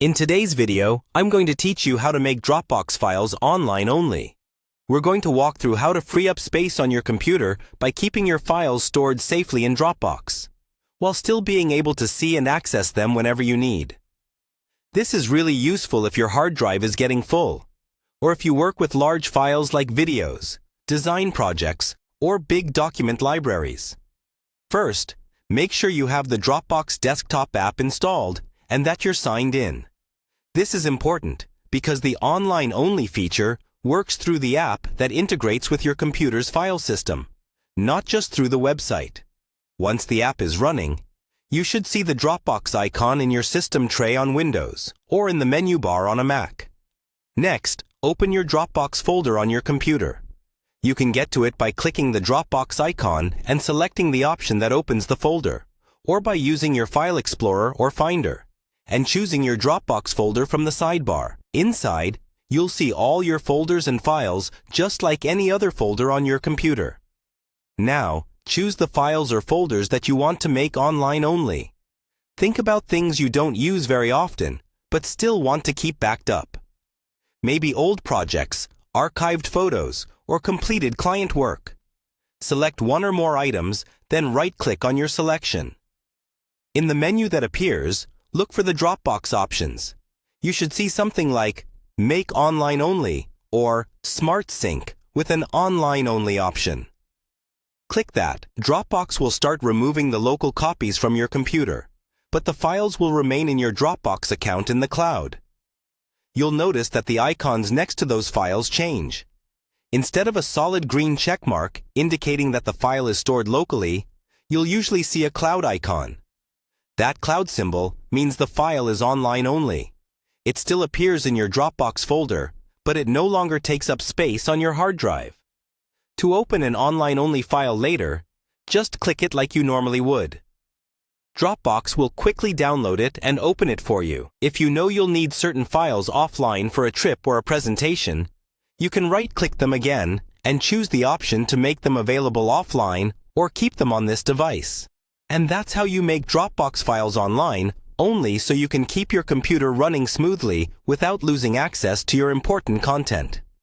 In today's video, I'm going to teach you how to make Dropbox files online only. We're going to walk through how to free up space on your computer by keeping your files stored safely in Dropbox, while still being able to see and access them whenever you need. This is really useful if your hard drive is getting full, or if you work with large files like videos, design projects, or big document libraries. First, make sure you have the Dropbox desktop app installed and that you're signed in. This is important because the online-only feature works through the app that integrates with your computer's file system, not just through the website. Once the app is running, you should see the Dropbox icon in your system tray on Windows or in the menu bar on a Mac. Next, open your Dropbox folder on your computer. You can get to it by clicking the Dropbox icon and selecting the option that opens the folder, or by using your File Explorer or Finder and choosing your Dropbox folder from the sidebar. Inside, you'll see all your folders and files just like any other folder on your computer. Now, choose the files or folders that you want to make online only. Think about things you don't use very often, but still want to keep backed up. Maybe old projects, archived photos, or completed client work. Select one or more items, then right-click on your selection. In the menu that appears, look for the Dropbox options. You should see something like Make Online Only or Smart Sync with an Online Only option. Click that. Dropbox will start removing the local copies from your computer, but the files will remain in your Dropbox account in the cloud. You'll notice that the icons next to those files change. Instead of a solid green check mark indicating that the file is stored locally, you'll usually see a cloud icon. That cloud symbol means the file is online only. It still appears in your Dropbox folder, but it no longer takes up space on your hard drive. To open an online-only file later, just click it like you normally would. Dropbox will quickly download it and open it for you. If you know you'll need certain files offline for a trip or a presentation, you can right-click them again and choose the option to make them available offline or keep them on this device. And that's how you make Dropbox files online only so you can keep your computer running smoothly without losing access to your important content.